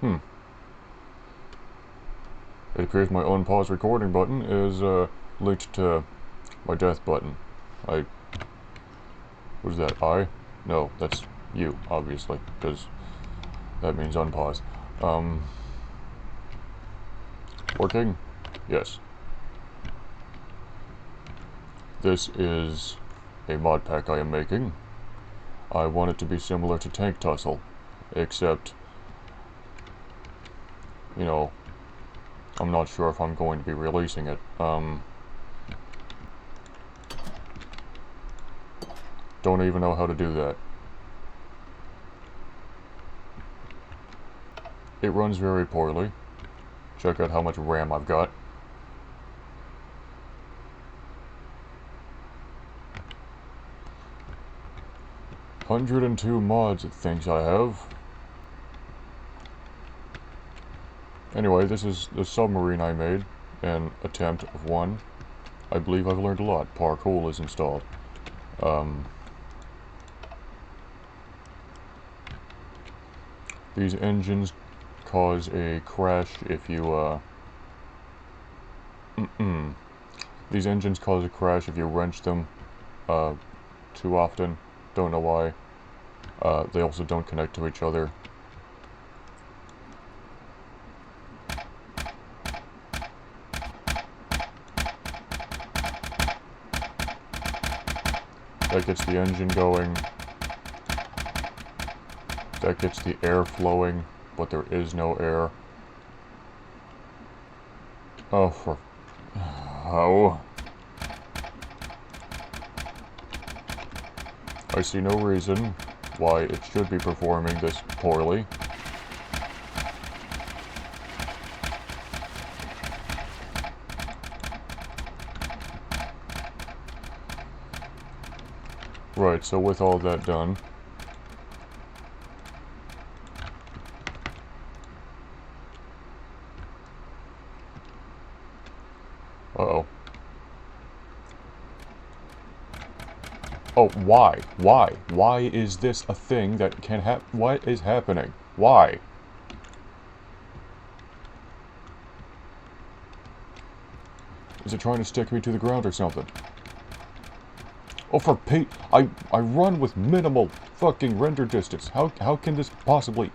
It appears my unpause recording button is linked to my death button. What is that, I? No, that's you, obviously, because that means unpause. Working? Yes. This is a mod pack I am making. I want it to be similar to Tank Tussle, except, you know, I'm not sure if I'm going to be releasing it. Don't even know how to do that. It runs very poorly. Check out how much RAM I've got. "102 mods it thinks I have." Anyway, this is the submarine I made, an attempt of one. I believe I've learned a lot. Parkour is installed. These engines cause a crash if you, These engines cause a crash if you wrench them, too often. Don't know why. They also don't connect to each other. That gets the engine going. That gets the air flowing, but there is no air. Oh. I see no reason why it should be performing this poorly. Right, so with all that done, uh-oh. Oh, why? Why? Why is this a thing that can happen? What is happening? Why? Is it trying to stick me to the ground or something? Oh, for Pete, I run with minimal fucking render distance. How can this possibly...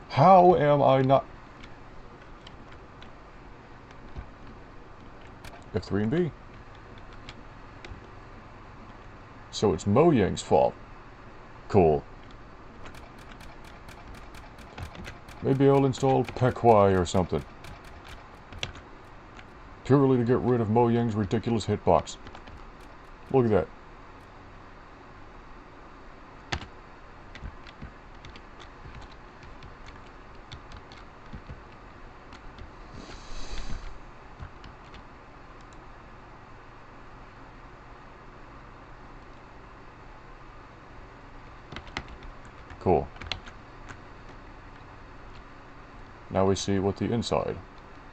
How am I not... F3 and B. So it's Mojang's fault. Cool. Maybe I'll install Pequai or something. Purely to get rid of Mojang's ridiculous hitbox. Look at that. Cool. Now we see what the inside,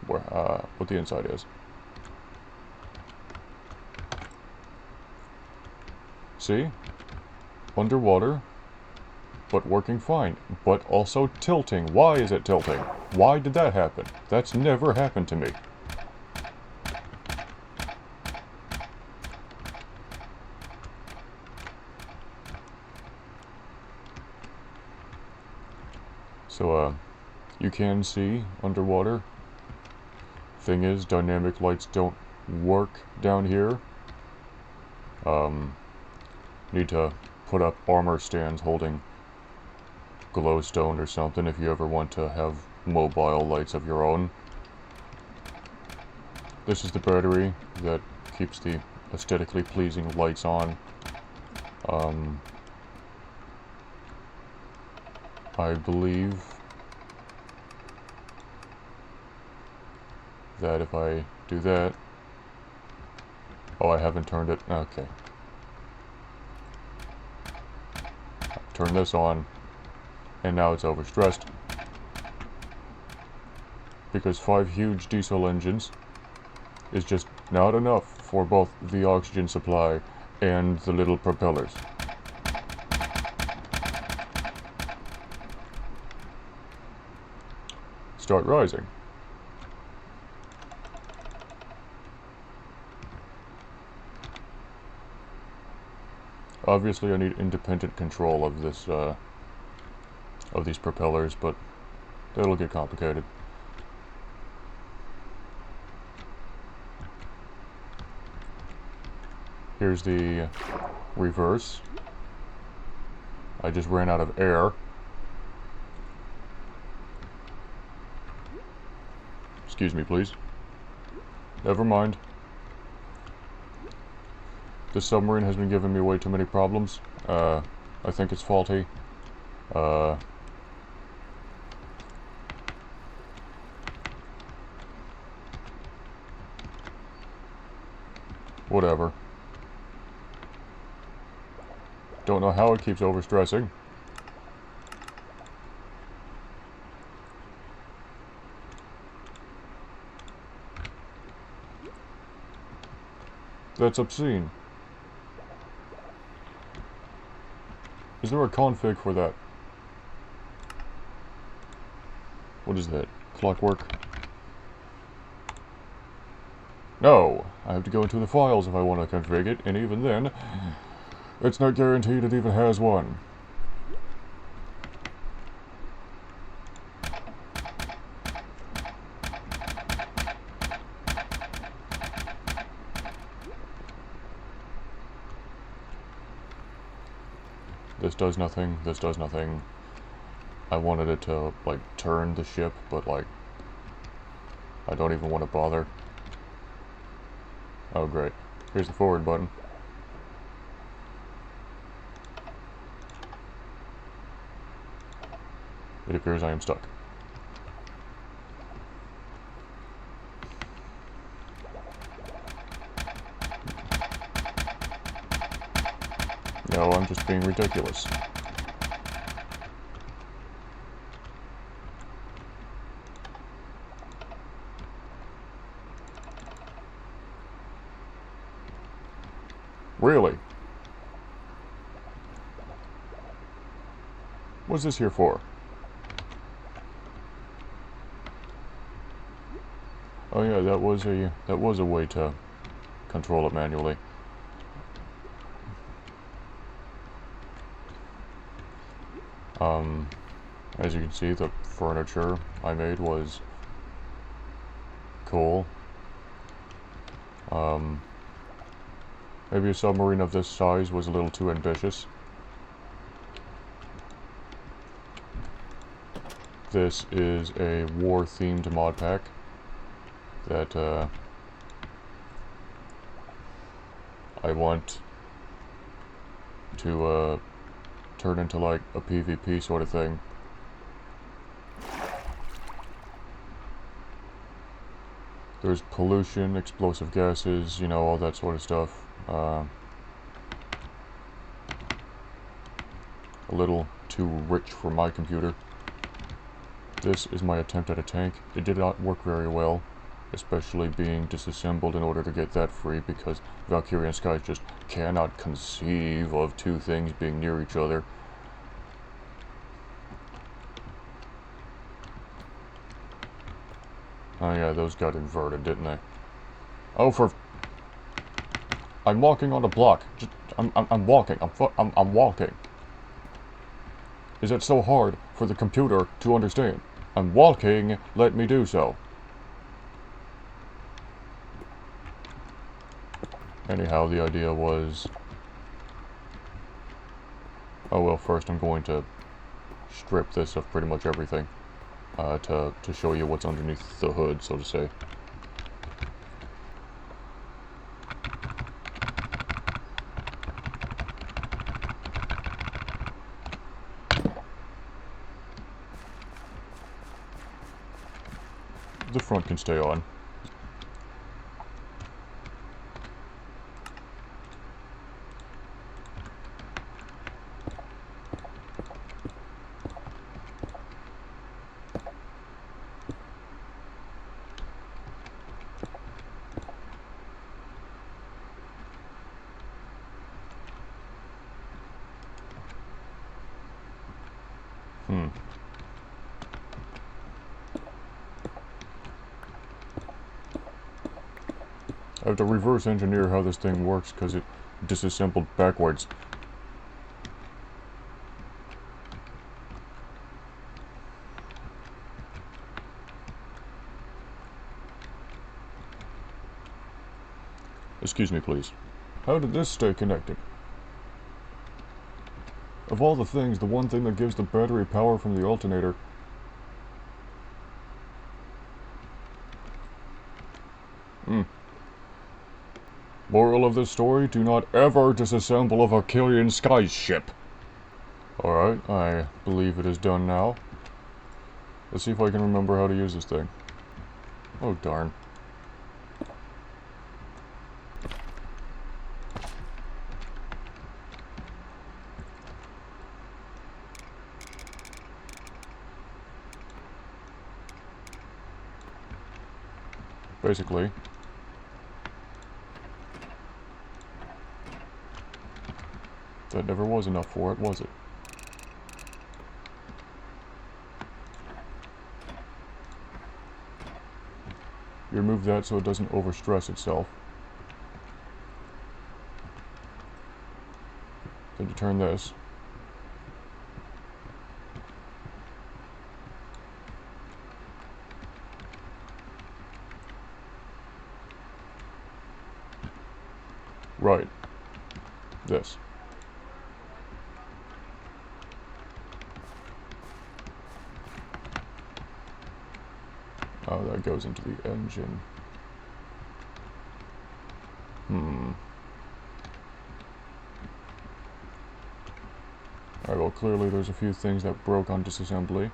what the inside is. See? Underwater, but working fine, but also tilting. Why is it tilting? Why did that happen? That's never happened to me. So, you can see underwater. Thing is, dynamic lights don't work down here. Need to put up armor stands holding glowstone or something if you ever want to have mobile lights of your own. This is the battery that keeps the aesthetically pleasing lights on. I believe that if I do that... Oh, I haven't turned it. Okay. Turn this on, and now it's overstressed. Because 5 huge diesel engines is just not enough for both the oxygen supply and the little propellers. Start rising. Obviously I need independent control of this, of these propellers, but that'll get complicated. Here's the reverse. I just ran out of air. Excuse me, please. Never mind. This submarine has been giving me way too many problems. I think it's faulty. Whatever. Don't know how it keeps overstressing. That's obscene. Is there a config for that? What is that? Clockwork? No! I have to go into the files if I want to configure it, and even then, it's not guaranteed it even has one. This does nothing, this does nothing. I wanted it to, like, turn the ship, but, like, I don't even want to bother. Oh, great. Here's the forward button. It appears I am stuck. No, I'm just being ridiculous. Really? What's this here for? Oh yeah, that was a way to control it manually. As you can see, the furniture I made was cool. Maybe a submarine of this size was a little too ambitious. This is a war-themed mod pack that I want to turn into like a PvP sort of thing. There's pollution, explosive gases, you know, all that sort of stuff. A little too rich for my computer. This is my attempt at a tank. It did not work very well, especially being disassembled in order to get that free, because Valkyrian Skies just cannot conceive of two things being near each other. Oh yeah, those got inverted, didn't they? Oh, I'm walking on a block. I'm walking. I'm walking. Is it so hard for the computer to understand? I'm walking. Let me do so. Anyhow, the idea was... Oh well, first I'm going to strip this of pretty much everything. To show you what's underneath the hood, so to say. The front can stay on. I have to reverse engineer how this thing works because it disassembled backwards. Excuse me, please. How did this stay connected? Of all the things, the one thing that gives the battery power from the alternator... Moral of this story, do not ever disassemble a Valkyrian sky ship. Alright, I believe it is done now. Let's see if I can remember how to use this thing. Oh, darn. Basically, that never was enough for it, was it? You remove that so it doesn't overstress itself. Then you turn this. Right. This. Oh, that goes into the engine. Alright, well, clearly there's a few things that broke on disassembly.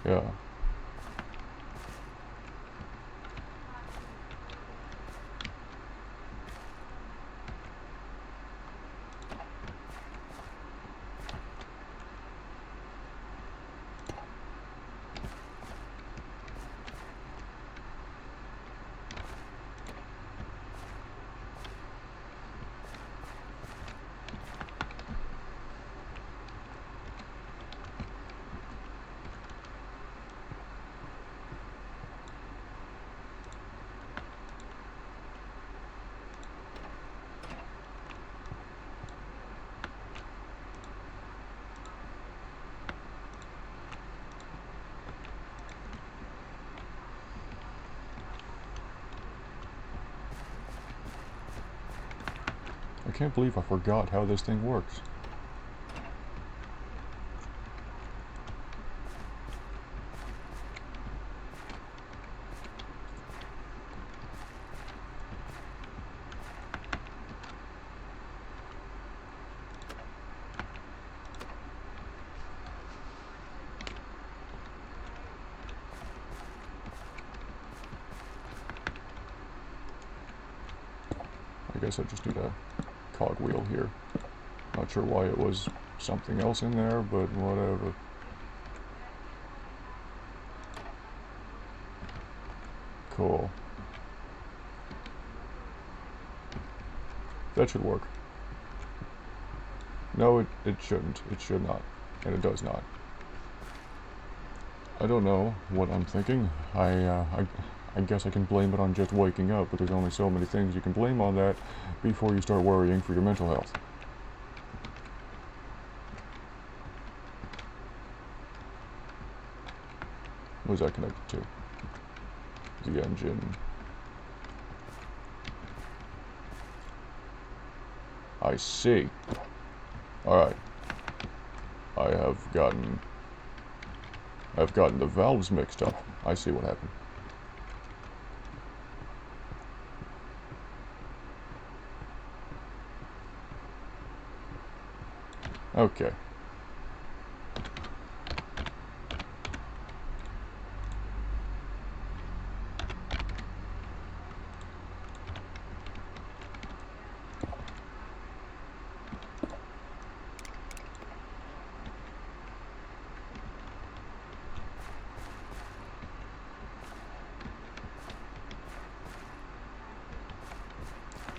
Yeah. I can't believe I forgot how this thing works. I guess I just need a cogwheel here. Not sure why it was something else in there, but whatever. Cool. That should work. No, it shouldn't. It should not. And it does not. I don't know what I'm thinking. I guess I can blame it on just waking up, but there's only so many things you can blame on that before you start worrying for your mental health. What is that connected to? The engine. I see. Alright. I've gotten the valves mixed up. I see what happened. Okay.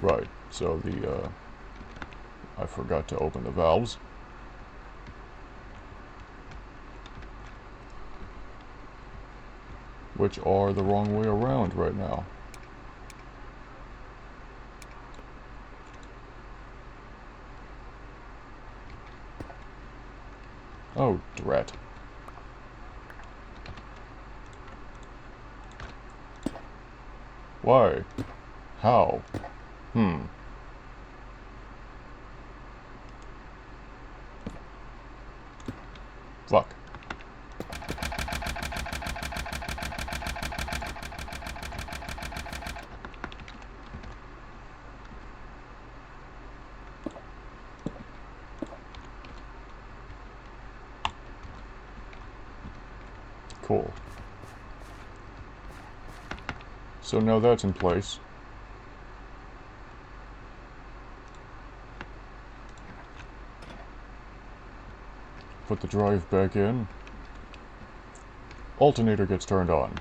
Right, so I forgot to open the valves. which are the wrong way around right now. Oh, drat. Why? How? Fuck. Cool. So now that's in place. Put the drive back in. Alternator gets turned on.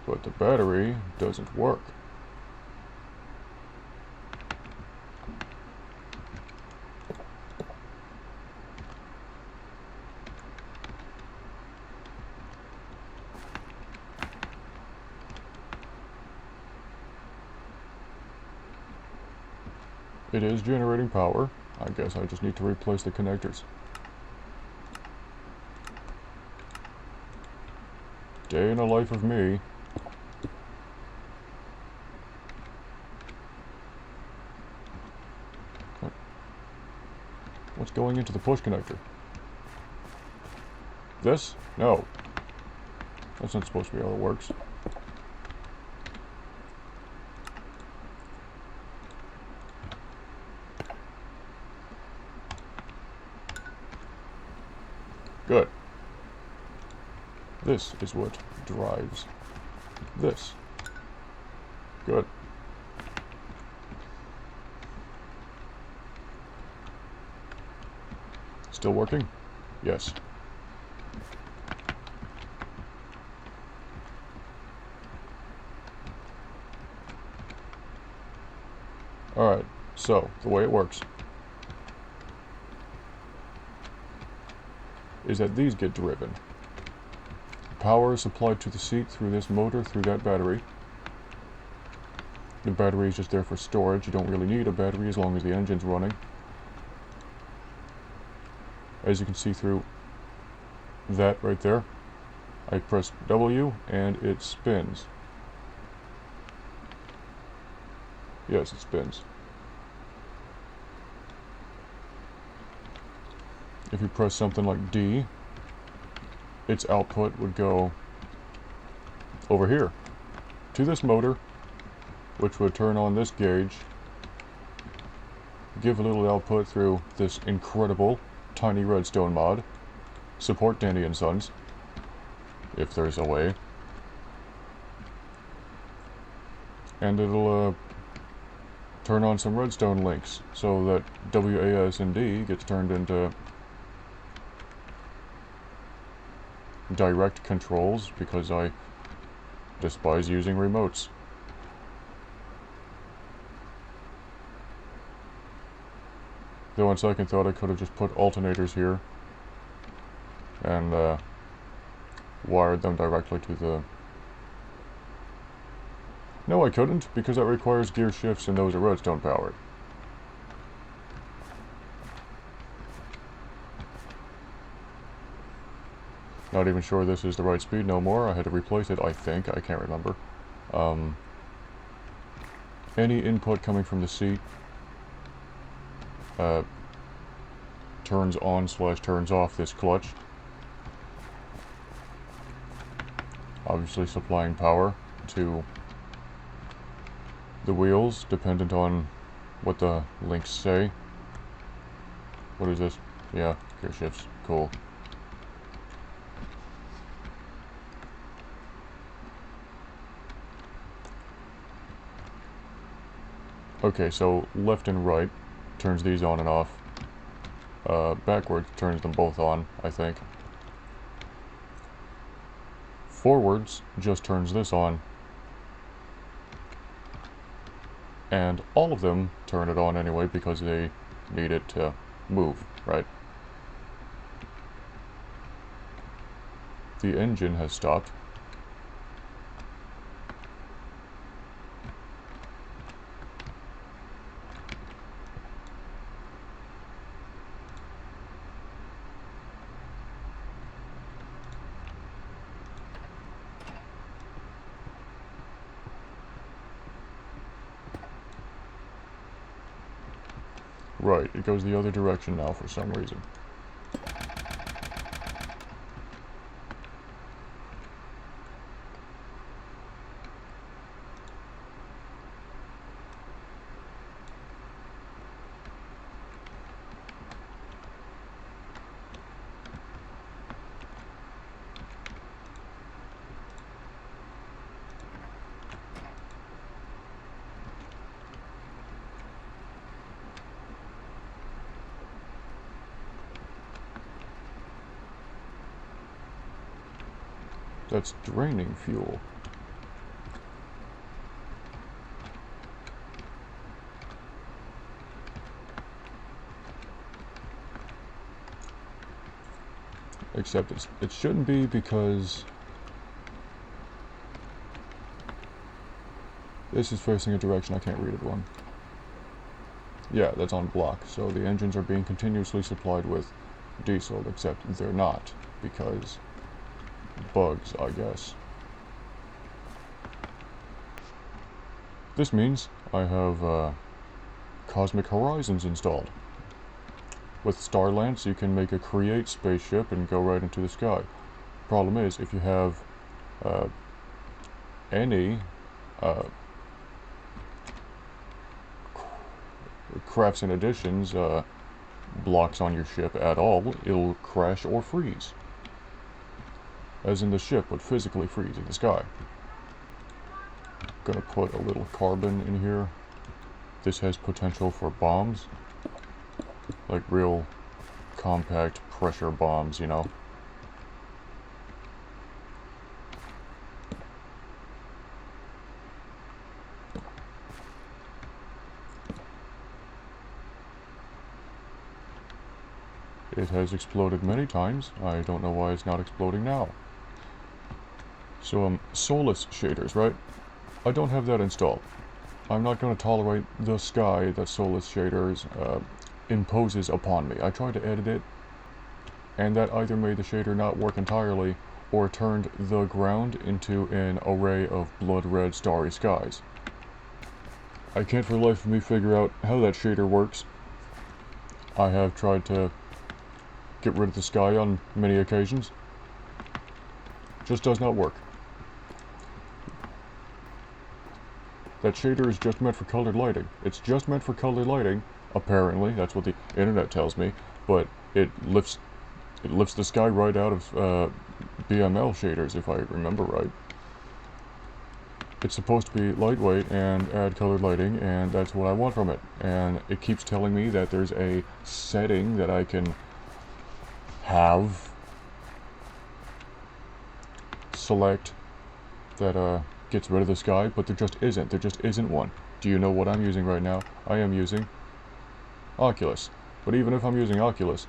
But the battery doesn't work. It is generating power. I guess I just need to replace the connectors. Day in the life of me. What's going into the push connector? This? No. That's not supposed to be how it works. Good. This is what drives this. Good. Still working? Yes. Alright, so the way it works is that these get driven. Power is supplied to the seat through this motor, through that battery. The battery is just there for storage. You don't really need a battery as long as the engine's running. As you can see through that right there, I press W and it spins. Yes, it spins. If you press something like D, its output would go over here to this motor, which would turn on this gauge, give a little output through this incredible tiny redstone mod, support Danny and Sons, if there's a way, and it'll turn on some redstone links so that WASD gets turned into direct controls, because I despise using remotes. Though on second thought I could have just put alternators here and wired them directly to the... No, I couldn't, because that requires gear shifts and those are redstone powered. Not even sure this is the right speed no more. I had to replace it, I think. I can't remember. Any input coming from the seat turns on / turns off this clutch. Obviously supplying power to the wheels, dependent on what the links say. What is this? Yeah, gear shifts. Cool. Okay, so left and right turns these on and off. Backwards turns them both on, I think. Forwards just turns this on. And all of them turn it on anyway because they need it to move, right? The engine has stopped. Right, it goes the other direction now for some reason. That's draining fuel. Except it shouldn't be because this is facing a direction I can't read it on. Yeah, that's on block. So the engines are being continuously supplied with diesel, except they're not because bugs, I guess. This means I have Cosmic Horizons installed. With Starlance, you can make a create spaceship and go right into the sky. Problem is, if you have any crafts and additions blocks on your ship at all, it'll crash or freeze. As in the ship would physically freeze in the sky. Gonna put a little carbon in here. This has potential for bombs. Like real compact pressure bombs, you know. It has exploded many times. I don't know why it's not exploding now. So, Solus shaders, right? I don't have that installed. I'm not going to tolerate the sky that Solus shaders imposes upon me. I tried to edit it, and that either made the shader not work entirely, or turned the ground into an array of blood red starry skies. I can't for the life of me figure out how that shader works. I have tried to get rid of the sky on many occasions. Just does not work. That shader is just meant for colored lighting. It's just meant for colored lighting, apparently. That's what the internet tells me. But it lifts the sky right out of BML shaders, if I remember right. It's supposed to be lightweight and add colored lighting, and that's what I want from it. And it keeps telling me that there's a setting that I can have select that gets rid of the sky, but there just isn't. There just isn't one. Do you know what I'm using right now? I am using Oculus. But even if I'm using Oculus,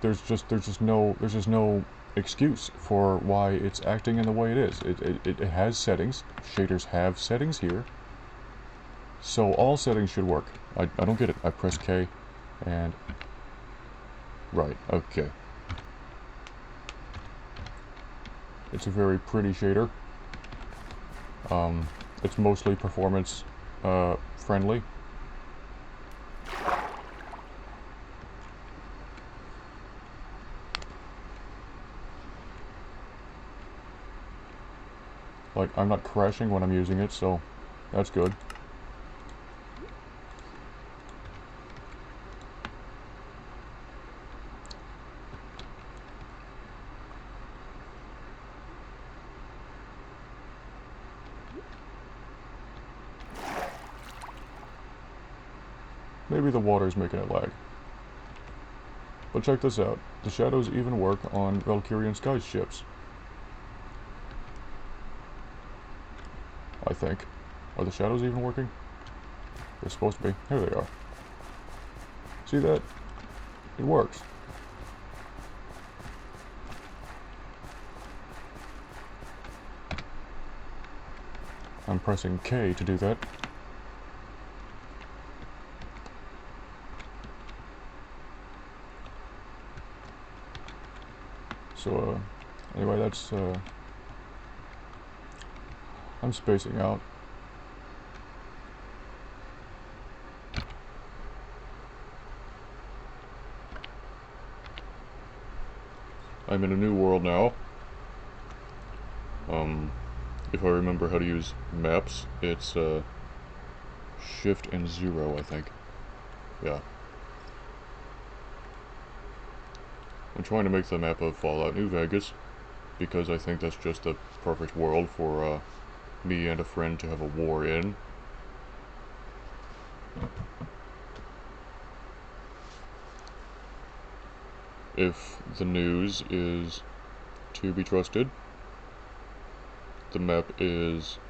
there's just no excuse for why it's acting in the way it is. It has settings. Shaders have settings here. So all settings should work. I don't get it. I press K and right, okay. It's a very pretty shader. It's mostly performance friendly. Like, I'm not crashing when I'm using it, so that's good. Maybe the water's making it lag. But check this out. The shadows even work on Valkyrian Sky's ships. I think. Are the shadows even working? They're supposed to be. Here they are. See that? It works. I'm pressing K to do that. So, anyway, that's, I'm spacing out. I'm in a new world now. If I remember how to use maps, it's, Shift and 0, I think. Yeah. I'm trying to make the map of Fallout New Vegas, because I think that's just the perfect world for, me and a friend to have a war in. If the news is to be trusted, the map is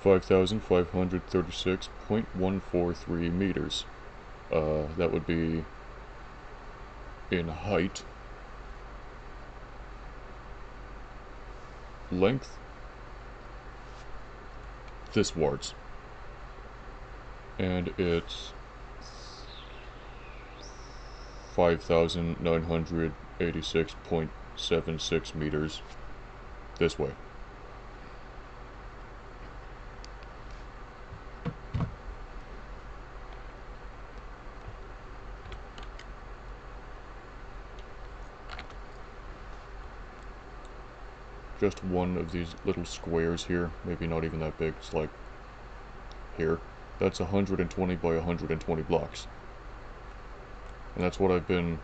5,536.143 meters. That would be in height, length, this wards, and it's 5,986.76 meters this way. Just one of these little squares here, maybe not even that big, it's like here. That's 120 by 120 blocks. And that's what I've been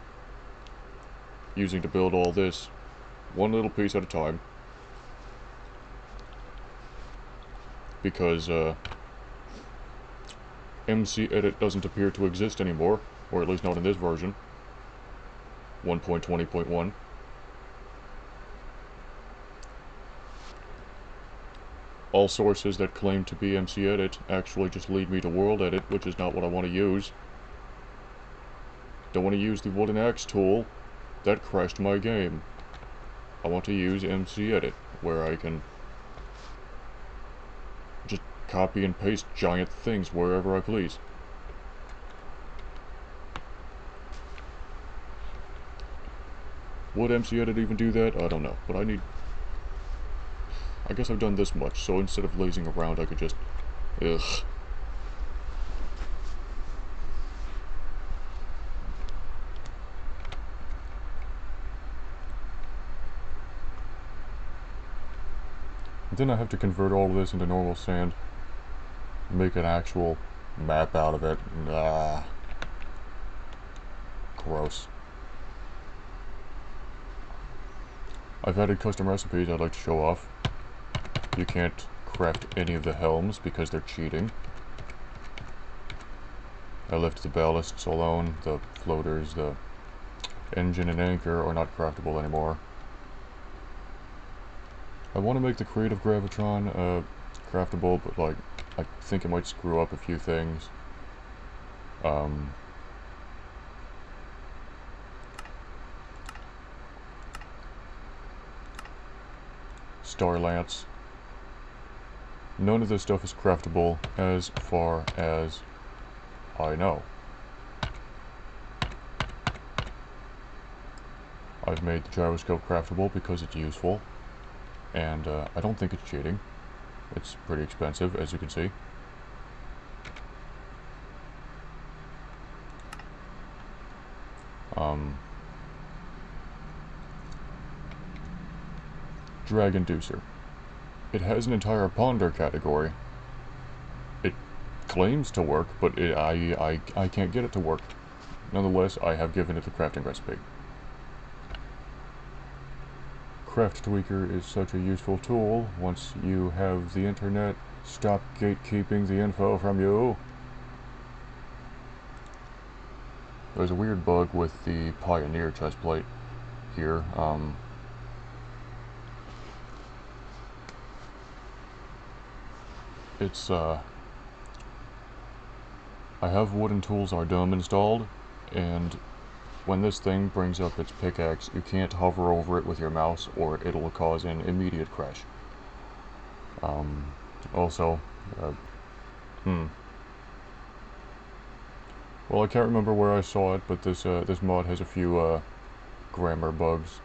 using to build all this, one little piece at a time. Because, MC Edit doesn't appear to exist anymore, or at least not in this version. 1.20.1. All sources that claim to be MC Edit actually just lead me to World Edit, which is not what I want to use. Don't want to use the wooden axe tool. That crashed my game. I want to use MC Edit, where I can just copy and paste giant things wherever I please. Would MC Edit even do that? I don't know, but I guess I've done this much, so instead of lazing around, I could just... Ugh. Then I have to convert all of this into normal sand, make an actual map out of it. Ah, gross. I've added custom recipes I'd like to show off. You can't craft any of the helms because they're cheating. I left the ballasts alone. The floaters, the engine and anchor are not craftable anymore. I want to make the creative gravitron craftable, but like I think it might screw up a few things. Star Lance. None of this stuff is craftable as far as I know. I've made the gyroscope craftable because it's useful, and I don't think it's cheating. It's pretty expensive, as you can see. Drag Inducer. It has an entire ponder category. It claims to work, but I can't get it to work. Nonetheless, I have given it the crafting recipe. Craft Tweaker is such a useful tool. Once you have the internet, stop gatekeeping the info from you. There's a weird bug with the Pioneer chestplate here. it's, I have wooden tools are dumb installed, and when this thing brings up its pickaxe, you can't hover over it with your mouse or it'll cause an immediate crash. Also, well, I can't remember where I saw it, but this mod has a few, grammar bugs.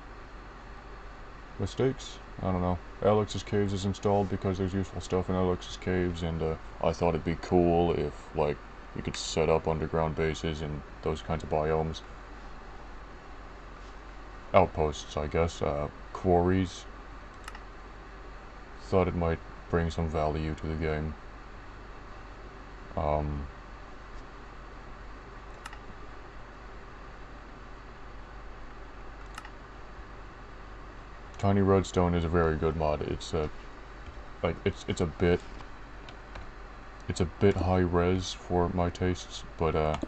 Mistakes? I don't know. Alex's Caves is installed because there's useful stuff in Alex's Caves, and I thought it'd be cool if, like, you could set up underground bases in those kinds of biomes. Outposts, I guess. Quarries. Thought it might bring some value to the game. Tiny Redstone is a very good mod. It's it's a bit high res for my tastes, but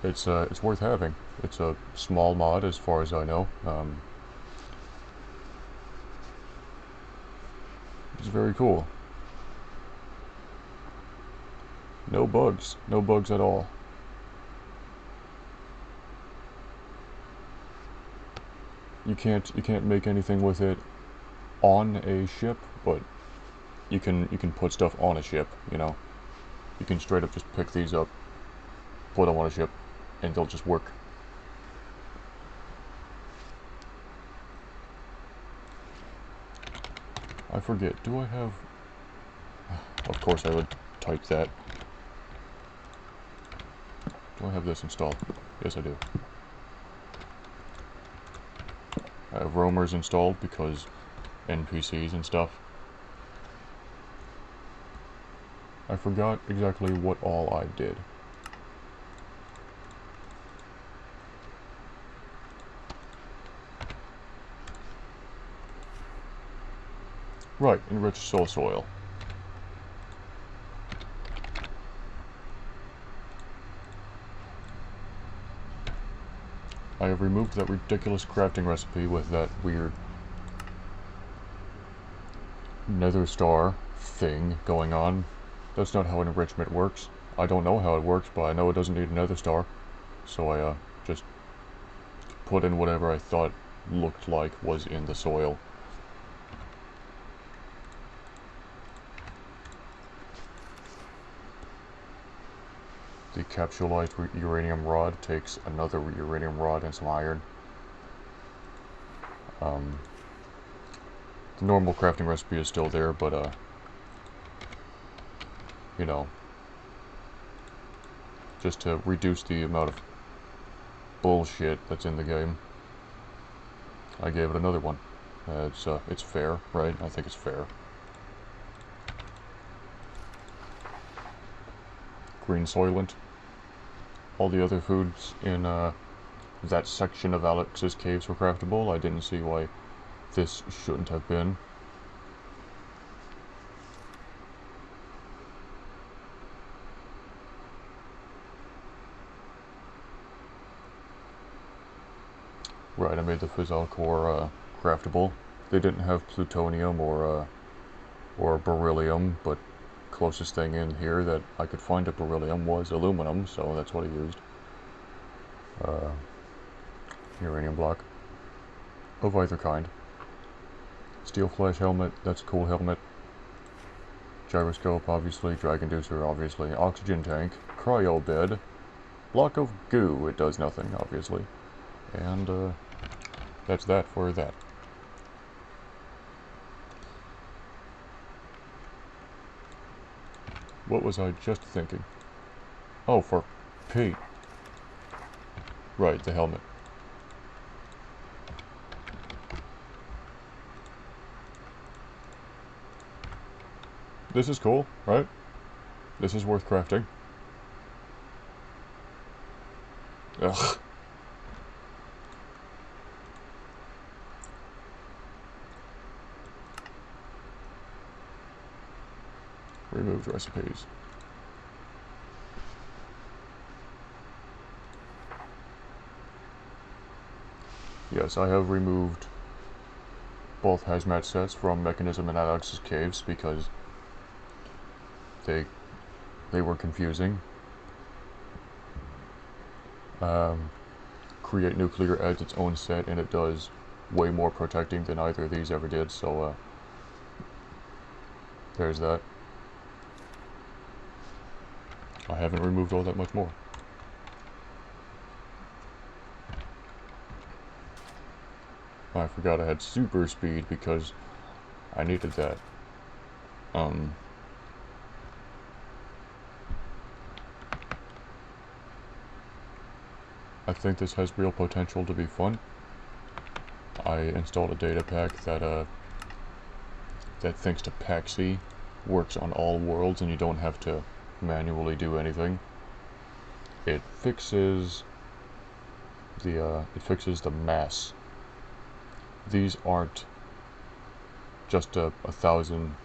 it's worth having. It's a small mod as far as I know. It's very cool. No bugs at all. You can't make anything with it on a ship, but you can put stuff on a ship, you know. You can straight up just pick these up, put them on a ship, and they'll just work. I forget, do I have... Of course I would type that. Do I have this installed? Yes, I do. I have roamers installed because NPCs and stuff. I forgot exactly what all I did. Right, enrich soil. I have removed that ridiculous crafting recipe with that weird nether star thing going on. That's not how enrichment works. I don't know how it works, but I know it doesn't need a nether star. So I just put in whatever I thought looked like was in the soil. The capsulized uranium rod takes another uranium rod and some iron. The normal crafting recipe is still there, but you know, just to reduce the amount of bullshit that's in the game, I gave it another one. It's fair, right? I think it's fair. Green Soylent. All the other foods in that section of Alex's Caves were craftable. I didn't see why this shouldn't have been. Right, I made the Fissile core craftable. They didn't have plutonium or beryllium, but closest thing in here that I could find of beryllium was aluminum, so that's what I used. Uranium block of either kind. Steel flash helmet, that's a cool helmet. Gyroscope, obviously. Drag inducer, obviously. Oxygen tank. Cryo bed. Block of goo, it does nothing, obviously. And that's that for that. What was I just thinking? Oh, for Pete. Right, the helmet. This is cool, right? This is worth crafting. Ugh. Removed recipes. Yes, I have removed both hazmat sets from Mechanism and Alex's caves because they were confusing. Create Nuclear adds its own set, and it does way more protecting than either of these ever did, so there's that. I haven't removed all that much more. I forgot I had super speed because I needed that. I think this has real potential to be fun. I installed a data pack that thanks to Paxi works on all worlds and you don't have to manually do anything. It fixes the mass. These aren't just 1,000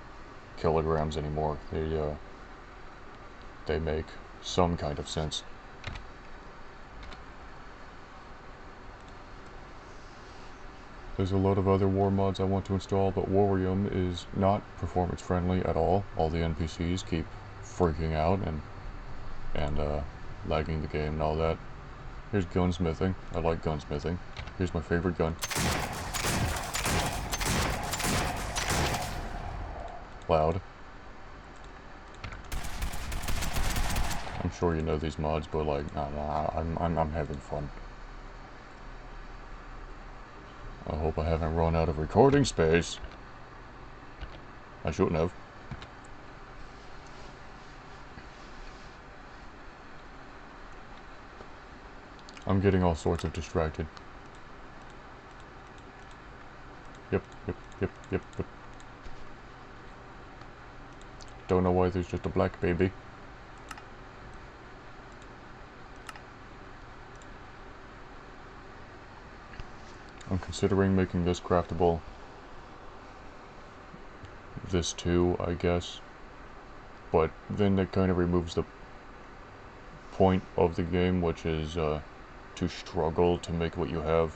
kilograms anymore. They make some kind of sense. There's a lot of other war mods I want to install, but Warrium is not performance friendly at all. All the NPCs keep freaking out and lagging the game and all that. Here's gunsmithing. I like gunsmithing. Here's my favorite gun. Loud. I'm sure you know these mods, but like, I'm having fun. I hope I haven't run out of recording space. I shouldn't have. I'm getting all sorts of distracted. Yep. Don't know why there's just a black baby. I'm considering making this craftable. This too, I guess. But then that kind of removes the point of the game, which is to struggle to make what you have.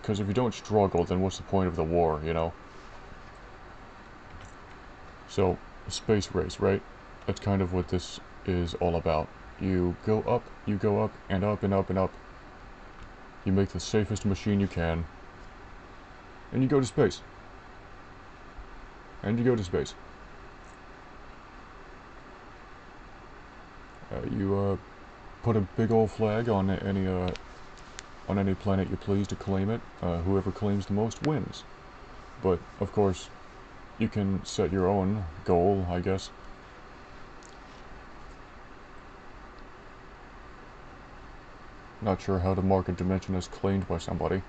Because if you don't struggle, then what's the point of the war, you know? So, space race, right? That's kind of what this is all about. You go up, and up, and up, and up. You make the safest machine you can, and you go to space. And you go to space. You put a big old flag on any planet you please to claim it. Whoever claims the most wins. But of course, you can set your own goal, I guess. Not sure how to mark a dimension as claimed by somebody.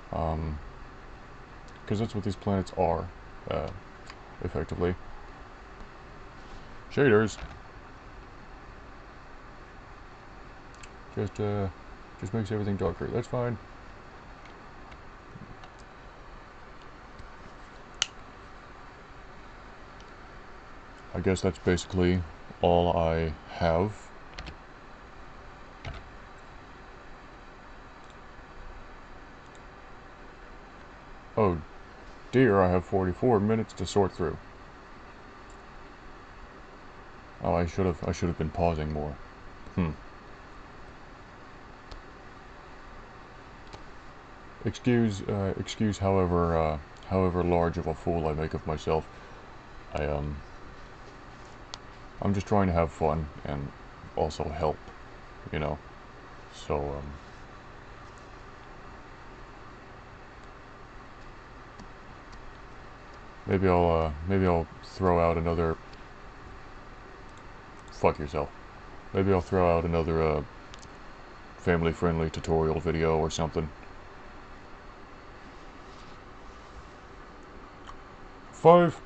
Because that's what these planets are, effectively. Shaders. Just makes everything darker. That's fine. I guess that's basically all I have. Oh dear, I have 44 minutes to sort through. Oh, I should have been pausing more. Excuse however large of a fool I make of myself. I'm just trying to have fun and also help, you know. So maybe I'll throw out another. Fuck yourself. Maybe I'll throw out another family-friendly tutorial video or something. 5